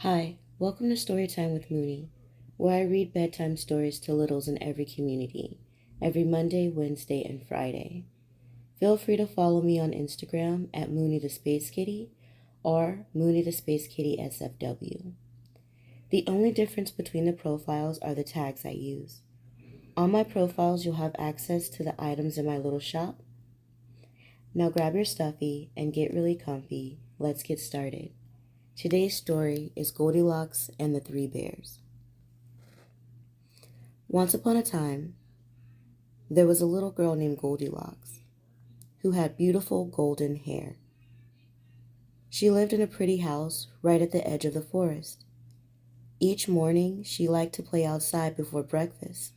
Hi, welcome to Storytime with Moonie, where I read bedtime stories to littles in every community, every Monday, Wednesday, and Friday. Feel free to follow me on Instagram at Moonie the Space Kitty or Moonie the Space Kitty SFW. The only difference between the profiles are the tags I use. On my profiles, you'll have access to the items in my little shop. Now grab your stuffy and get really comfy. Let's get started. Today's story is Goldilocks and the Three Bears. Once upon a time, there was a little girl named Goldilocks who had beautiful golden hair. She lived in a pretty house right at the edge of the forest. Each morning, she liked to play outside before breakfast,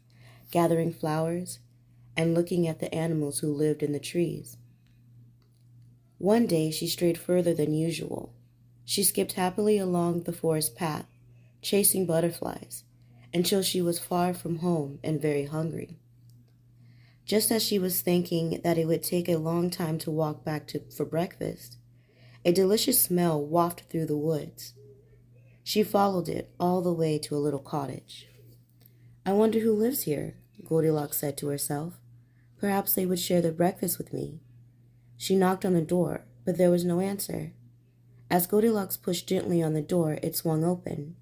gathering flowers and looking at the animals who lived in the trees. One day, she strayed further than usual. She skipped happily along the forest path, chasing butterflies, until she was far from home and very hungry. Just as she was thinking that it would take a long time to walk back for breakfast, a delicious smell wafted through the woods. She followed it all the way to a little cottage. "I wonder who lives here," Goldilocks said to herself. "Perhaps they would share their breakfast with me." She knocked on the door, but there was no answer. As Goldilocks pushed gently on the door, it swung open.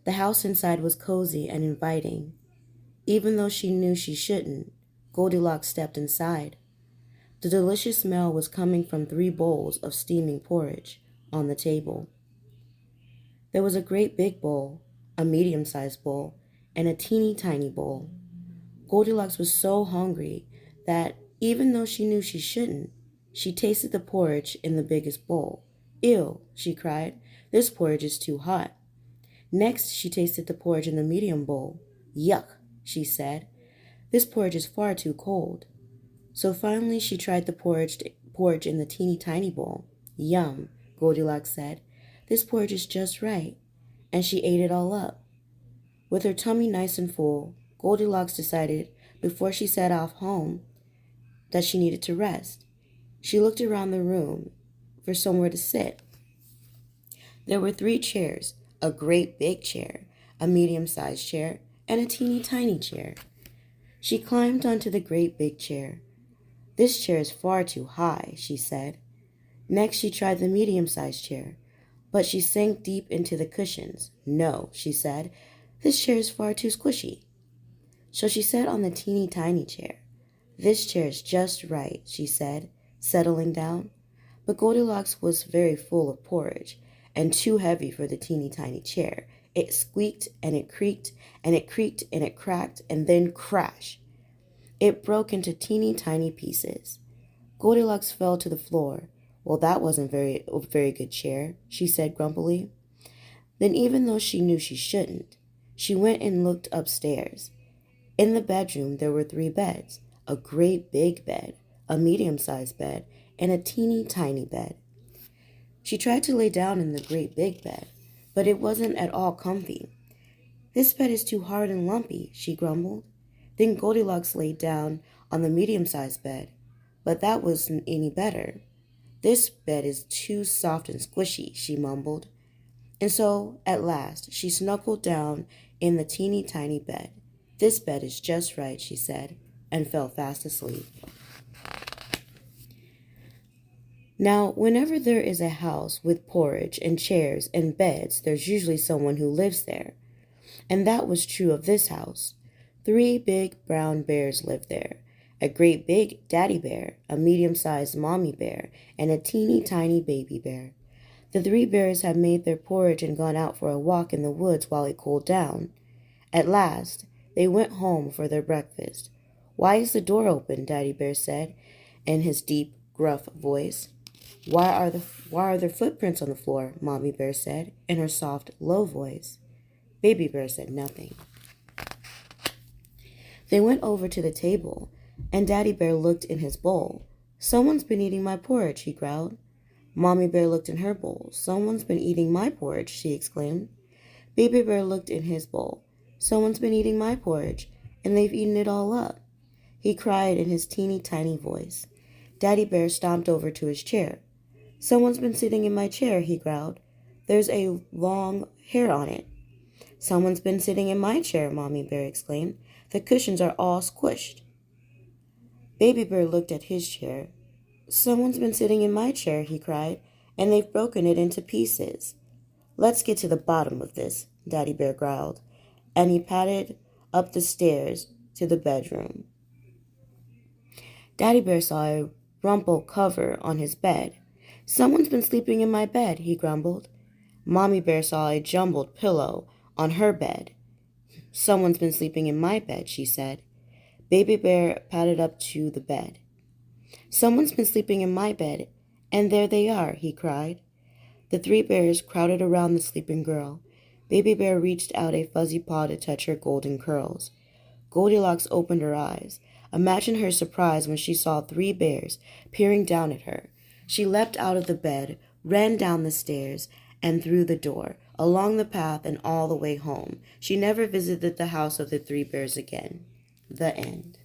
The house inside was cozy and inviting. Even though she knew she shouldn't, Goldilocks stepped inside. The delicious smell was coming from 3 bowls of steaming porridge on the table. There was a great big bowl, a medium-sized bowl, and a teeny tiny bowl. Goldilocks was so hungry that, even though she knew she shouldn't, she tasted the porridge in the biggest bowl. "Ew," she cried, "this porridge is too hot." Next, she tasted the porridge in the medium bowl. "Yuck," she said, "this porridge is far too cold." So finally she tried the porridge in the teeny tiny bowl. "Yum," Goldilocks said, "this porridge is just right." And she ate it all up. With her tummy nice and full, Goldilocks decided, before she set off home, that she needed to rest. She looked around the room for somewhere to sit. There were 3 chairs, a great big chair, a medium-sized chair, and a teeny tiny chair. She climbed onto the great big chair. "This chair is far too high," she said. Next, she tried the medium-sized chair, but she sank deep into the cushions. "No," she said, "this chair is far too squishy." So she sat on the teeny tiny chair. "This chair is just right," she said, settling down. But Goldilocks was very full of porridge and too heavy for the teeny tiny chair. It squeaked and it creaked and it creaked and it cracked, and then crash! It broke into teeny tiny pieces. Goldilocks fell to the floor. "Well, that wasn't a very good chair," she said grumpily. Then, even though she knew she shouldn't, she went and looked upstairs. In the bedroom there were 3 beds, a great big bed, a medium-sized bed, and a teeny tiny bed. She tried to lay down in the great big bed, but it wasn't at all comfy. "This bed is too hard and lumpy," she grumbled. Then Goldilocks laid down on the medium-sized bed, but that wasn't any better. "This bed is too soft and squishy," she mumbled. And so, at last, she snuggled down in the teeny tiny bed. "This bed is just right," she said, and fell fast asleep. Now, whenever there is a house with porridge and chairs and beds, there's usually someone who lives there. And that was true of this house. 3 big brown bears lived there. A great big daddy bear, a medium-sized mommy bear, and a teeny tiny baby bear. The 3 bears had made their porridge and gone out for a walk in the woods while it cooled down. At last, they went home for their breakfast. "Why is the door open?" Daddy Bear said in his deep, gruff voice. Why are there footprints on the floor?" Mommy Bear said in her soft, low voice. Baby Bear said nothing. They went over to the table, and Daddy Bear looked in his bowl. "Someone's been eating my porridge," he growled. Mommy Bear looked in her bowl. "Someone's been eating my porridge," she exclaimed. Baby Bear looked in his bowl. "Someone's been eating my porridge, and they've eaten it all up," he cried in his teeny tiny voice. Daddy Bear stomped over to his chair. "Someone's been sitting in my chair," he growled. There's a long hair on it. Someone's been sitting in my chair, Mommy Bear exclaimed. The cushions are all squished. Baby Bear looked at his chair. Someone's been sitting in my chair, he cried, and they've broken it into pieces. Let's get to the bottom of this, Daddy Bear growled, and he padded up the stairs to the bedroom. Daddy Bear saw a rumpled cover on his bed. Someone's been sleeping in my bed, he grumbled. Mommy Bear saw a jumbled pillow on her bed. Someone's been sleeping in my bed, she said. Baby Bear padded up to the bed. Someone's been sleeping in my bed, and there they are, he cried. The three bears crowded around the sleeping girl. Baby Bear reached out a fuzzy paw to touch her golden curls. Goldilocks opened her eyes. Imagine her surprise when she saw three bears peering down at her. She leapt out of the bed, ran down the stairs, and through the door, along the path, and all the way home. She never visited the house of the three bears again. The end.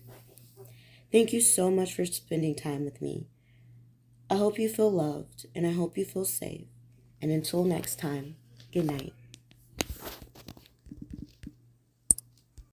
Thank you so much for spending time with me. I hope you feel loved, and I hope you feel safe. And until next time, good night.